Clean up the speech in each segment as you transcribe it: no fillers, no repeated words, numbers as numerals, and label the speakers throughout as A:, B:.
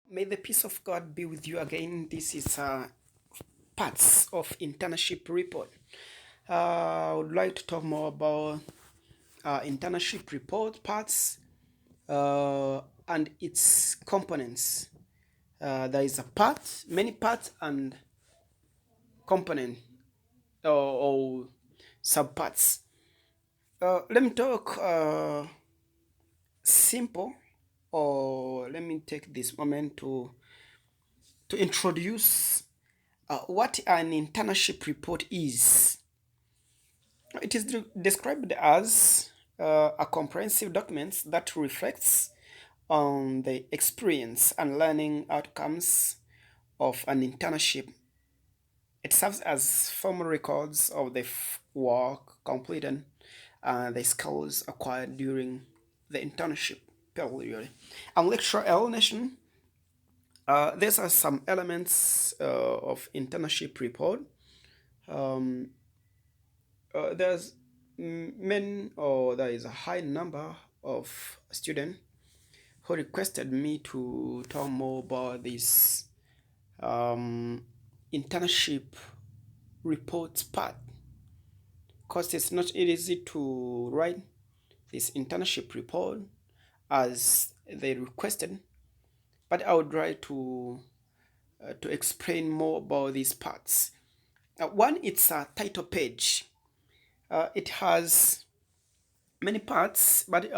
A: May the peace of God be with you again. This is parts of internship report. I would like to talk more about internship report parts and its components. There is a part, many parts, and component or subparts. Let me talk simple, or let me take this moment to introduce what an internship report is. It is described as a comprehensive document that reflects on the experience and learning outcomes of an internship. It serves as formal records of the work completed and the skills acquired during the internship period. And lecture L Nation, these are some elements of internship report. Um, there's many, or there is a high number of students who requested me to talk more about this um, internship reports part, because it's not easy to write this internship report as they requested, but I would try to explain more about these parts. One, it's a title page. It has many parts, but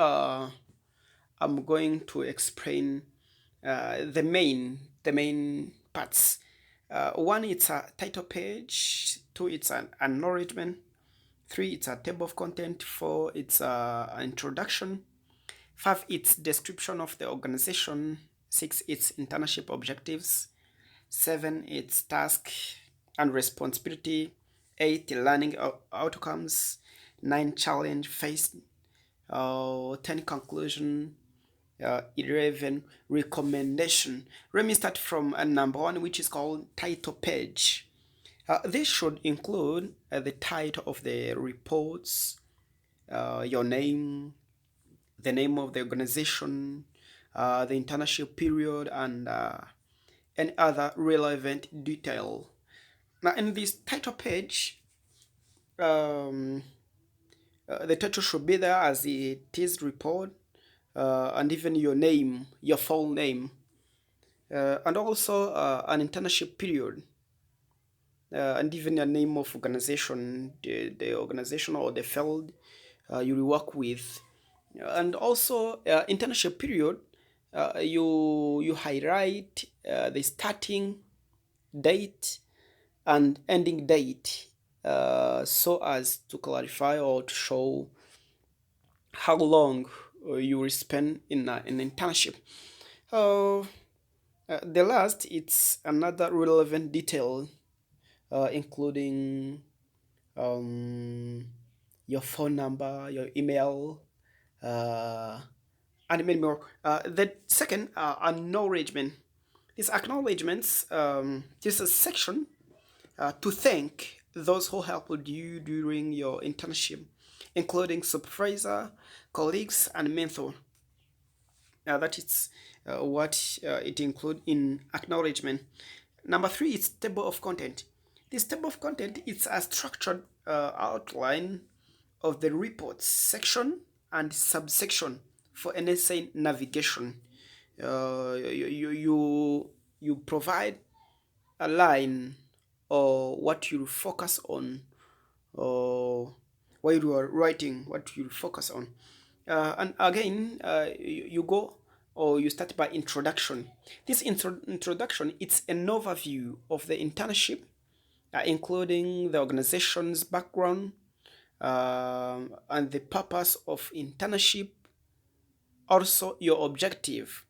A: I'm going to explain the main parts. One, it's a title page. Two, it's an acknowledgement. Three, it's a table of content. Four, it's an introduction. Five, it's description of the organization. Six, it's internship objectives. Seven, it's task and responsibility. Eight, learning outcomes. Nine, challenge faced. 10, conclusion. 11, recommendation. Let me start from number one, which is called title page. This should include the title of the reports, your name, the name of the organization, the internship period, and any other relevant detail. Now, in this title page, um, the title should be there as it is report, and even your name, your full name, and also an internship period, and even a name of organization, the organization or the field you will work with, and also internship period. You highlight the starting date and ending date, so as to clarify or to show how long you will spend in an internship. Uh, the last, it's another relevant detail, including um, your phone number, your email, uh, and many more. The second, acknowledgement. These acknowledgements, this is a section to thank those who helped you during your internship, including supervisor, colleagues, and mentor. That is what it includes in acknowledgement. Number three is table of content. This table of content is a structured outline of the reports section and subsection for NSA navigation. You provide a line or what you focus on, or while you are writing what you focus on. And again, you go or you start by introduction. This introduction, it's an overview of the internship, including the organization's background, and the purpose of internship, also your objective.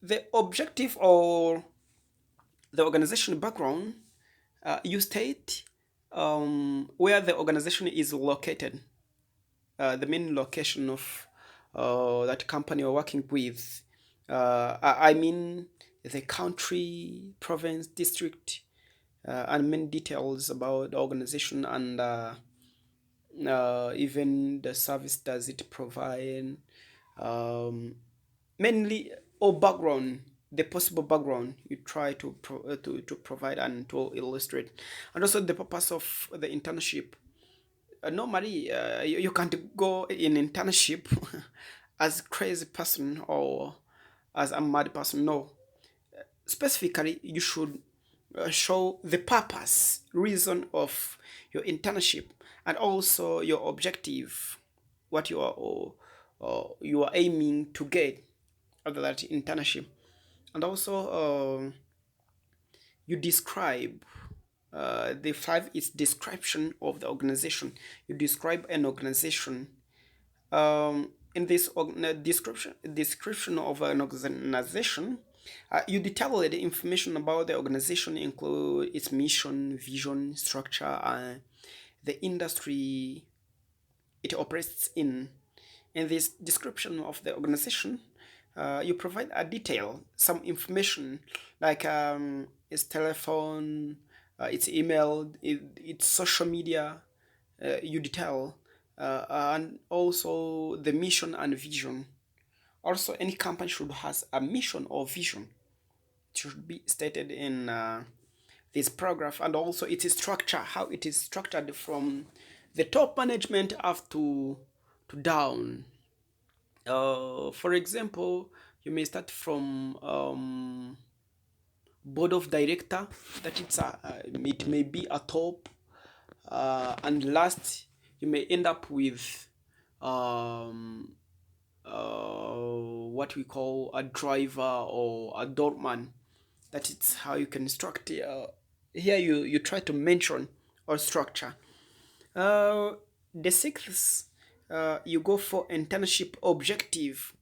A: The objective or the organization background, you state where the organization is located, the main location of that company you're working with. I mean the country, province, district, and many details about the organization, and even the service does it provide. Um, Mainly, or background. the possible background you try to to provide and to illustrate, and also the purpose of the internship. Normally, you can't go in internship as crazy person or as a mad person. No, specifically, you should show the purpose, reason of your internship, and also your objective, what you are aiming to get out of that internship, and also you describe the five is description of the organization. You describe an organization. In this description of an organization, you detail the information about the organization, include its mission, vision, structure, the industry it operates in. In this description of the organization, you provide a detail, some information like its telephone, its email, its social media. You detail, and also the mission and vision. Also, any company should has a mission or vision. It should be stated in this paragraph, and also its structure, how it is structured from the top management up to down. For example, you may start from board of director, that it may be a top, and last you may end up with what we call a driver or a doorman. That is how you can instruct. Here you try to mention or structure. The sixth, you go for internship objective.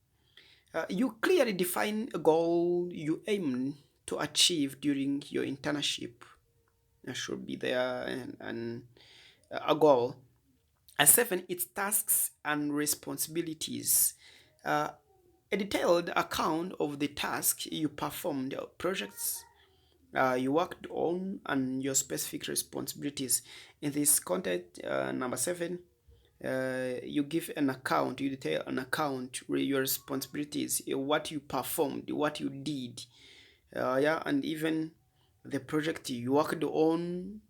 A: You clearly define a goal you aim to achieve during your internship. There should be there and a goal. And seven, it's tasks and responsibilities. Uh, a detailed account of the task you performed, projects you worked on, and your specific responsibilities. In this content, number seven, you give an account, you detail an account where your responsibilities, what you performed, what you did, yeah, and even the project you worked on,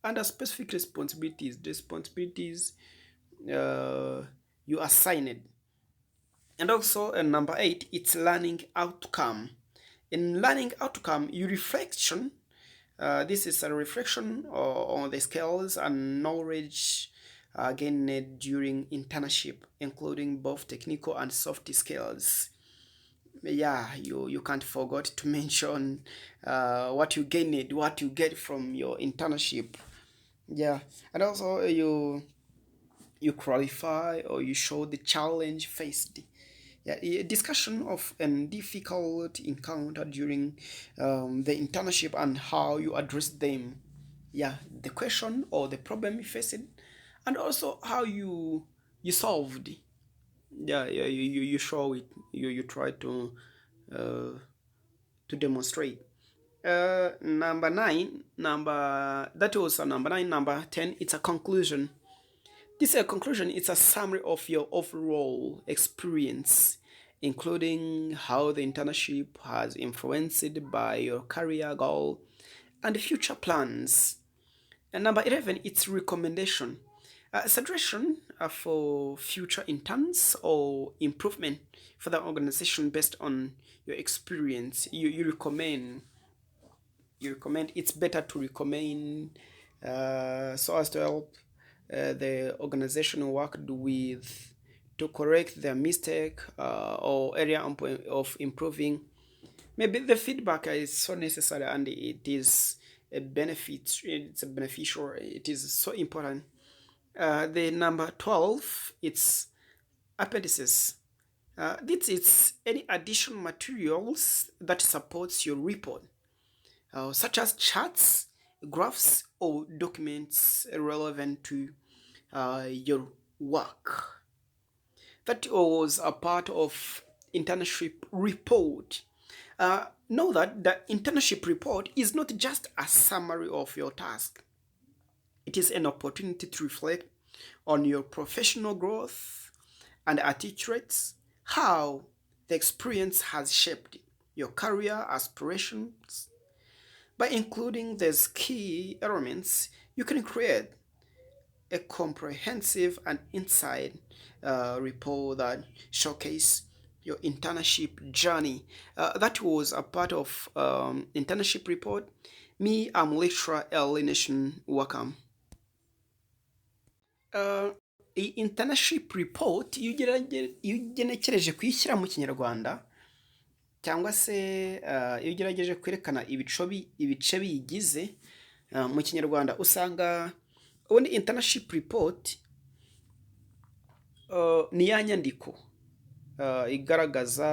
A: and the specific responsibilities you assigned. And also, number eight, it's learning outcome. In learning outcome, you reflection. This is a reflection on the skills and knowledge gained during internship, including both technical and soft skills. Yeah, you can't forget to mention what you gained, what you get from your internship. Yeah, and also you qualify or you show the challenge faced. Yeah, a discussion of a difficult encounter during the internship and how you address them. Yeah, the question or the problem you faced, and also how you solved. Yeah, yeah, you show it. You try to demonstrate. Number nine, number that was number nine. Number 10, it's a conclusion. This conclusion is a summary of your overall experience, including how the internship has influenced by your career goal and future plans. And number 11, it's recommendation. Suggestion for future interns or improvement for the organization based on your experience. You recommend it's better to recommend so as to help the organization worked with to correct their mistake or area of improving. Maybe the feedback is so necessary and it is a benefit, it's a beneficial, it is so important. The number 12, it's appendices. This is any additional materials that supports your report, such as charts, graphs, or documents relevant to your work. That was a part of internship report. Know that the internship report is not just a summary of your task. It is an opportunity to reflect on your professional growth and articulate how the experience has shaped your career aspirations. By including these key elements, you can create a comprehensive and inside report that showcase your internship journey. That was a part of internship report. Me, I'm lecturer L Nation. Welcome. Uh, iyi internship report iyo ugenekereje kuyishyira mu kinyarwanda cyangwa se iyo ugerageje kwerekana ibice biyigize mu kinyarwanda usanga ubundi internship report ni ya nyandiko igaragaza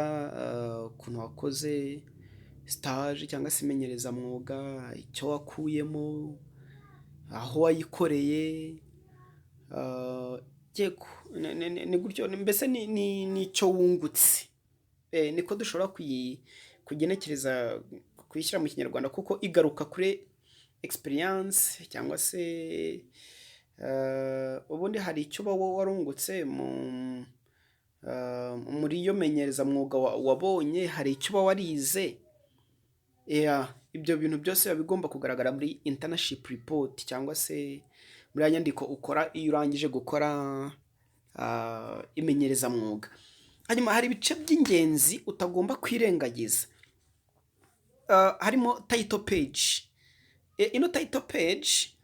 A: ukuntu wakoze stage cyangwa se imenyerezamwuga, icyo wakuyemo, aho wayikoreye, ni gutyo mbese ni icyo wungutse. Niko dushobora kugenekereza kuyishyira mu kinyarwanda kuko igaruka kuri experience cyangwa se ubundi hari icyo uba warungutse muri iyo menyerezamwuga wabonye, hari icyo uba warize. Ibyo bintu byose biba bigomba kugaragara muri internship report cyangwa se muri ya nyandiko ukora iyo urangije gukora imenyerezamwuga. Hanyuma hari ibice by'ingenzi utagomba kwirengagiza. Harimo title page. Ino title page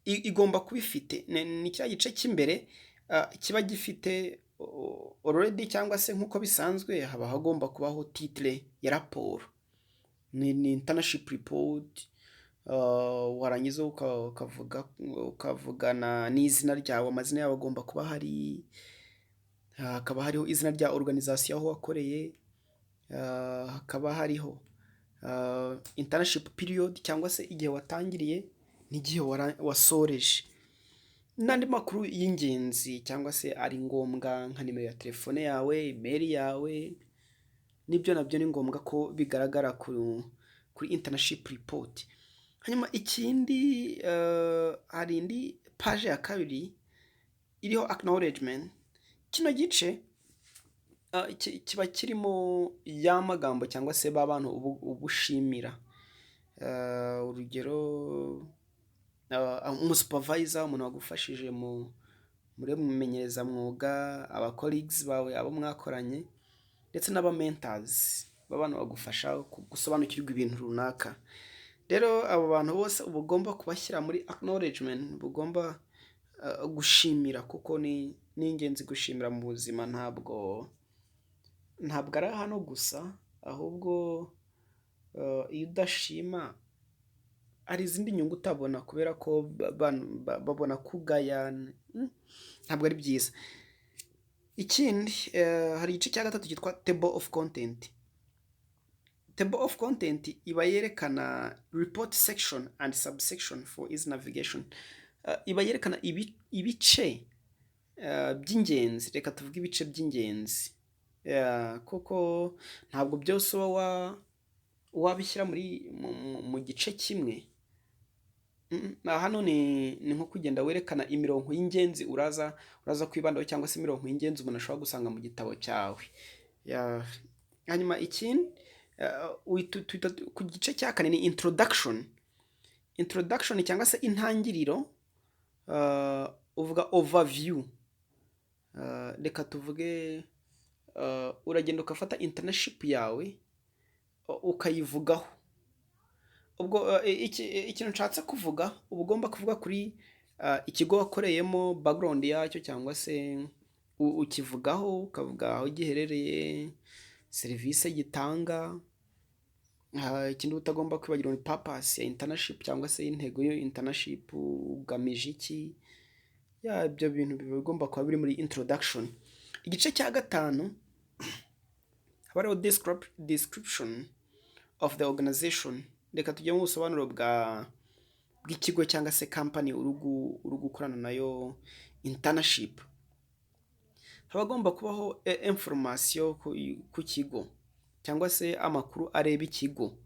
A: igomba kuba ifite ni cya gice cy'imbere kiba gifite already cyangwa se nk'uko bisanzwe haba hagomba kubaho title ya raporo. Ni internship report. Warangiza ukavugana n'izina ryawe, amazina yawe agomba kuba hari, hakaba hariho izina rya organization aho wakoreye, hakaba hariho internship period cyangwa se igihe watangiriye n'igihe wasoreje, n'andi makuru y'ingenzi cyangwa se ari ngombwa nka nimero ya telefone yawe, email yawe, nibyo nabyo ni ngombwa ko bigaragara kuri internship report. Hanyuma ikindi hari indi page ya kabiri iriho acknowledgement. Kino gice kiba kirimo ya magambo cyangwa se ba bantu ubushimira. Urugero umusupervisor, umuntu wagufashije muri mumenyerezamwuga, aba colleagues bawe abo mwakoranye, ndetse n'aba mentors b'abantu bagufasha gusobanukirwa ibintu runaka. Rero abo bantu bose uba ugomba kubashyira muri acknowledgement, ugomba gushimira kuko ni ingenzi gushimira mu buzima. Ntabwo ari hano gusa, ahubwo iyo udashima hari izindi nyungu utabona kubera ko babona kugaya, ntabwo ari byiza. Ikindi hari igice cya gatatu cyitwa table of content. Table of content iba yerekana report section and subsection for easy navigation. Iba yerekana ibice by'ingenzi. Reka tuvuge ibice by'ingenzi kuko ntabwo byose uba wabishyira mu gice kimwe. Hano ni nko kugenda werekana imirongo y'ingenzi uraza kwibandaho cyangwa se imirongo y'ingenzi umuntu ashobora gusanga mu gitabo cyawe. Hanyuma ikindi ku gice cya kane ni introduction. Introduction cyangwa se intangiriro, uvuga overview. Reka tuvuge uragenda ukafata internship yawe ukayivugaho. Ubwo ikintu nshatse kuvuga, uba ugomba kuvuga kuri ikigo wakoreyemo, background yacyo, cyangwa se ukivugaho ukavuga aho giherereye, serivisi gitanga. Ikindi utagomba kwibagirwa ni purpose ya internship cyangwa se intego yo internship, ugamije iki. Ibyo bintu biba bigomba kuba biri muri introduction. Igice cya gatanu haba hariho description of the organization. Reka tujye mu busobanuro bw'ikigo cyangwa se company uri gukorana nayo internship. Haba hagomba kubaho information ku kigo cyangwa se amakuru areba ikigo.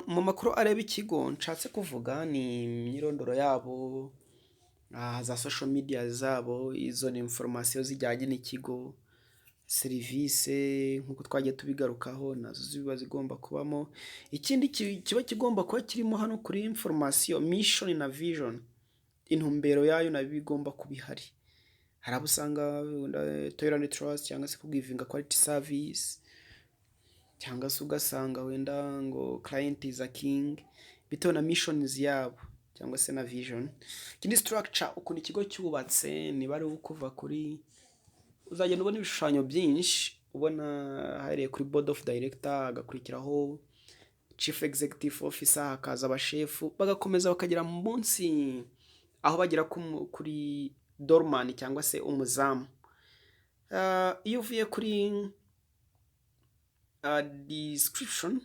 A: Mu makuru areba ikigo nshatse kuvuga ni imyirondoro yabo, za social media zabo, izo ni information zijyanye n'ikigo, serivisi nk'uko twagiye tubigarukaho nazo ziba zigomba kubamo. Ikindi kiba kigomba kuba kirimo hano kuri information, mission na vision, intumbero yayo nayo bigomba kuba ihari. Hari abo usanga tolerant trust cyangwa se kugivinga quality service, cyangwa se ugasanga wenda ngo client is a king, bitewe na missions yabo cyangwa se na vision. Ikindi structure, ukuntu ikigo cyubatse, niba ari ukuva kuri, uzagenda ubona ibishushanyo byinshi, ubona hariye kuri board of director, hagakurikiraho chief executive officer, hakaza abashefu, bagakomeza bakagera munsi aho bagera kuri doorman cyangwa se umuzamu. Iyo uvuye kuri description,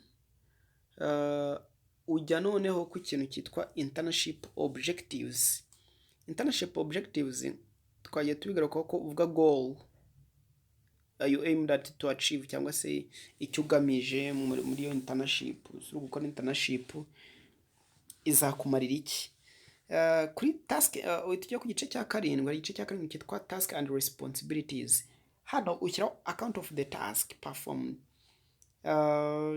A: ujya noneho ku kintu cyitwa internship objectives. Internship objectives twagiye tubigarukaho ko uvuga goal you aimed at to achieve, cyangwa se icyo ugamije muri iyo internship. So gukora internship izakumarira iki? Kuri task, tujya ku gice cya karindwi, igice cya karindwi cyitwa task and responsibilities. Hano ushyiraho account of the task performed.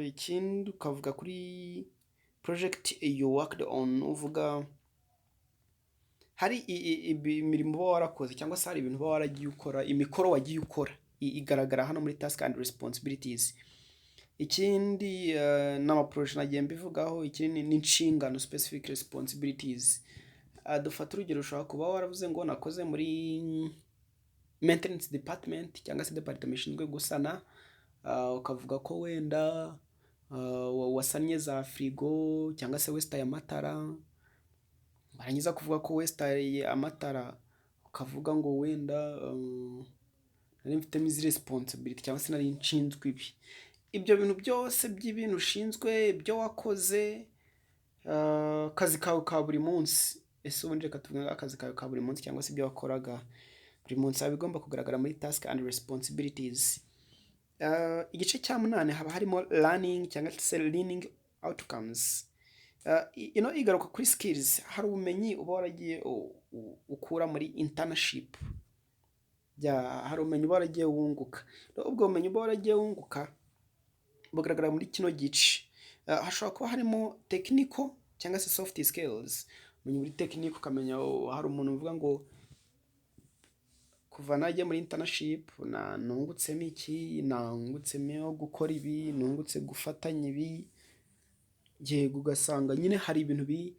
A: Ikindi ukavuga kuri project you worked on, uvuga hari imirimo uba warakoze cyangwa se hari ibintu uba waragiye ukora, imikoro wagiye ukora igaragara hano muri task and responsibilities. Ikindi n'amaproject nagiye mbivugaho. Ikindi ni inshingano, specific responsibilities. Dufata urugero, ushobora kuba waravuze ngo nakoze muri maintenance department cyangwa se department ishinzwe gusana, ukavuga ko wenda wasanye za frigo cyangwa se westaye amatara. Barangiza kuvuga ko westaye amatara, ukavuga ngo wenda nari mfitemo izi responsibility cyangwa se nari nshinzwe ibi. Ibyo bintu byose by'ibintu ushinzwe, ibyo wakoze, akazi kawe ka buri munsi. Ese ubundi reka tuvuge akazi kawe ka buri munsi cyangwa se ibyo wakoraga buri munsi, bigomba kugaragara muri task and responsibilities. Igice cya 8 haba harimo learning cyangwa se learning outcomes. Igaruka kuri skills. Hari ubumenyi uba waragiye ukura muri internship. Hari ubumenyi uba waragiye wunguka. Ubwo bumenyi uba waragiye wunguka bugaragara muri kino gice. Hashobora kuba harimo technical cyangwa se soft skills. Muri technical ukamenya, hari umuntu uvuga ngo kuva najye muri internship nungutsemo iki, nungutsemo gukora ibi, nungutse gufatanya ibi. Yego, ugasanga nyine hari ibintu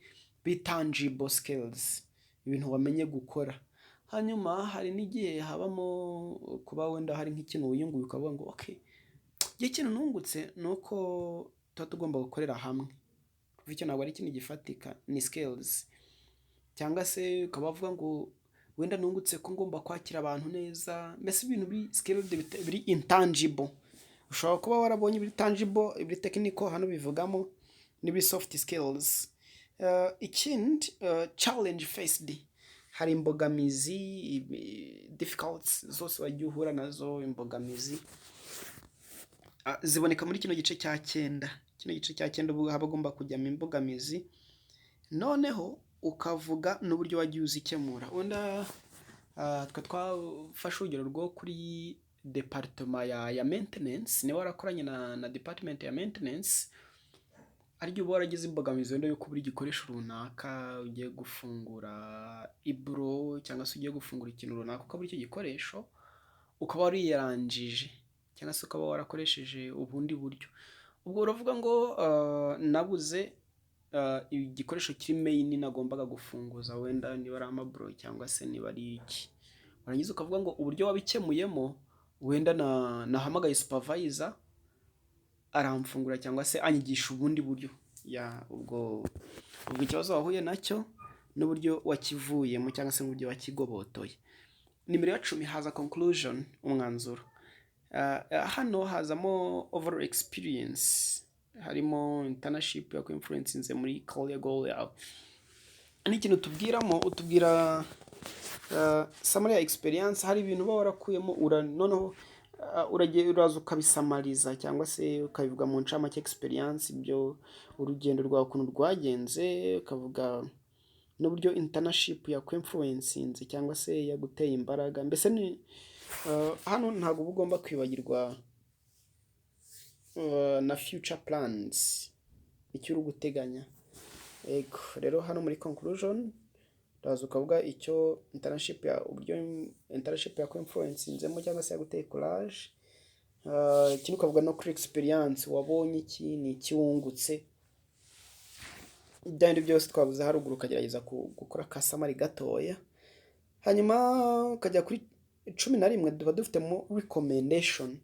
A: tangible skills, ibintu wamenye gukora. Hanyuma hari n'igihe habamo kuba wenda hari nk'ikintu wiyunguye ukavuga ngo okay, igihe kintu nungutse nuko tuba tugomba gukorera hamwe. Bityo ntabwo ari ikintu gifatika, ni skills. Cyangwa se ukaba wavuga ngo wenda nungutse ko ngomba kwakira abantu neza. Mbese ibintu skills biri intangible. Ushobora kuba warabonye ibiri tangible, ibiri technical, hano bivugamo n'ibiri soft skills. Ikindi challenge faced, hari imbogamizi, difficulties zose wagiye uhura nazo. Imbogamizi ziboneka muri kino gice cya 9. Kino gice cya 9 ubu haba agomba kujyamo imbogamizi, noneho ukavuga n'uburyo wagiye uzikemura. Wenda twafashe urugero rwo kuri department ya maintenance. Niba warakoranye na department ya maintenance, ariko uba waragize imbogamizi wenda yo kubura igikoresho runaka, ugiye gufungura iburo cyangwa se ugiye gufungura ikintu runaka ukabura icyo gikoresho, ukaba wariyarangije cyangwa se ukaba warakoresheje ubundi buryo. Ubwo uravuga ngo nabuze igikoresho kiri main nagombaga gufunguza, wenda niba ari amaburo cyangwa se niba ari iki. Warangiza ukavuga ngo uburyo wabikemuyemo, wenda nahamagaye supervisor aramfungura cyangwa se anyigisha ubundi buryo. Ubwo ikibazo wahuye nacyo n'uburyo wakivuyemo cyangwa se n'uburyo wakigobotoye. Nimero ya 10 haza conclusion, umwanzuro. Hano hazamo overall experience, harimo internship ya influence muri career goal yawe. N'ikintu tubwiramo, utubwira summary experience. Hari ibintu uba warakuyemo, noneho uraza ukabisamariza cyangwa se ukabivuga mu ncamake experience, ibyo urugendo rwawe ukuntu rwagenze, ukavuga n'uburyo internship ya influence cyangwa se yaguteye imbaraga. Mbese hano ntabwo uba ugomba kwibagirwa na future plans, icyo uri guteganya. Yego rero hano muri conclusion uraza ukavuga icyo uburyo internship influencinzemo cyangwa se yaguteye courage. Ikindi ukavuga no kuri experience wabonye iki ni iki wungutse. Ibyandi byose twavuze haruguru ukagerageza gukora ka summary gatoya, hanyuma ukajya kuri 11 duba dufitemo recommendation.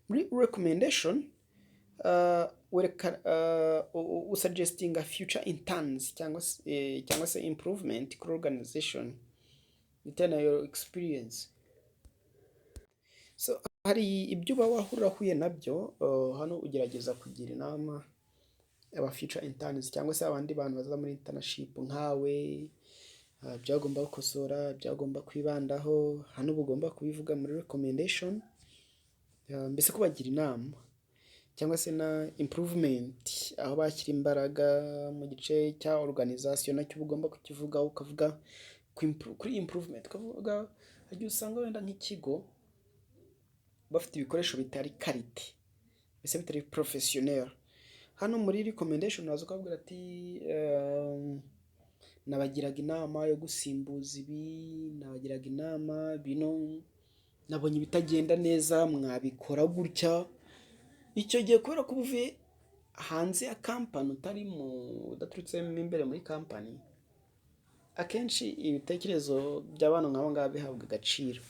A: Muri recommendation suggesting a future interns cyangwa se improvement kuri organization bitewe na your experience. So hari ibyo uba wahurahuye nabyo, hano ugerageza kugira inama aba future interns cyangwa se abandi bantu baza muri internship nkawe, byagomba gukosora, byagomba kwibandaho. Hano ugomba kubivuga muri recommendation, mbese kubagira inama cyangwa se na improvement, aho bashyira imbaraga mu gice cya organization nacyo ugomba kukivuga, ukavuga kuri improvement. Ukavuga igihe usanga wenda nk'ikigo bafite ibikoresho bitari karite, mbese bitari professionnel. Hano muri recommendation uraza ukavuga ati nabagiraga inama yo gusimbuza ibi, nabagiraga inama bino nabonye ibitagenda neza, mwabikora gutya. Icyo gihe kubera ko uvuye hanze ya company udaturutse imbere muri company, akenshi ibitekerezo by'abantu nk'abo ngabo bihabwa agaciro.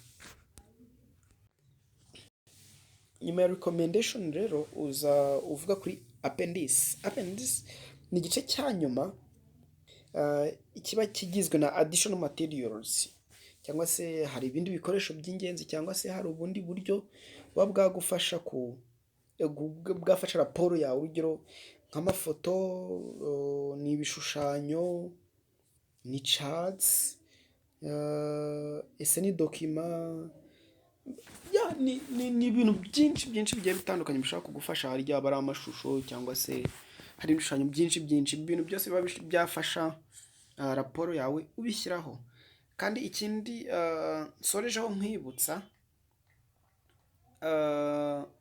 A: Nyuma ya recommendation rero uza uvuga kuri appendix. Appendix ni igice cya nyuma kiba kigizwe na additional materials, cyangwa se hari ibindi bikoresho by'ingenzi, cyangwa se hari ubundi buryo buba bwagufasha bwafasha raporo yawe. Urugero nk'amafoto, ni ibishushanyo, ni charts, ese ni document, ni ibintu byinshi bigiye bitandukanye bishobora kugufasha. Hari igihe ari amashusho cyangwa se hari ibishushanyo byinshi, ibintu byose biba byafasha raporo yawe ubishyiraho. Kandi ikindi nsorejeho nkwibutsa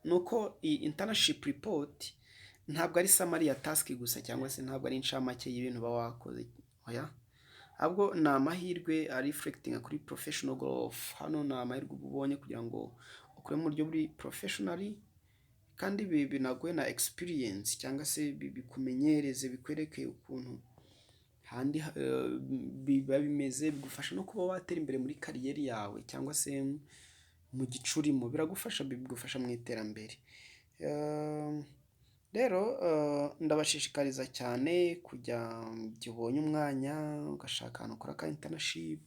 A: nuko iyi internship report ntabwo ari summary ya task gusa, cyangwa se ntabwo ari inshamake y'ibintu uba wakoze. Oya, ahubwo ni amahirwe ari reflecting kuri professional growth. Hano ni amahirwe ubonye kugira ngo ukore mu buryo buri professionally, kandi binaguhe na experience, cyangwa se bikumenyereze, bikwereke ukuntu handi biba bimeze, bigufasha no kuba watera imbere muri kariyeri yawe, cyangwa se mu gicurimo biragufasha, bigufasha mu iterambere. Rero ndabashishikariza cyane kujya igihe ubonye umwanya ugashaka ahantu ukora ka internship.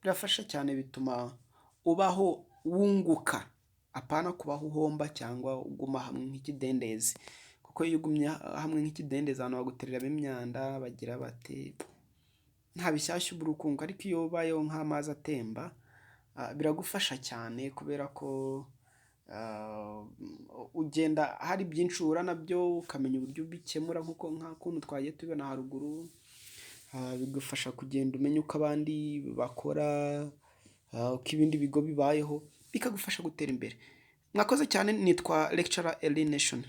A: Birafasha cyane, bituma ubaho wunguka, apana kubaho uhomba cyangwa uguma hamwe nk'ikidendezi. Kuko iyo ugumye hamwe nk'ikidendezi abantu bagutereramo imyanda, bagira bate nta bishyashya ubura ukunguka. Ariko iyo ubayeho nk'amazi atemba, biragufasha cyane, kubera ko ugenda hari byinshi uhura nabyo, ukamenya uburyo ubikemura, nk'ukuntu twagiye tubibona haruguru. Bigufasha kugenda umenya uko abandi bakora, uko ibindi bigo bibayeho, bikagufasha gutera imbere. Mwakoze cyane. Nitwa Lecturer Elie Nation.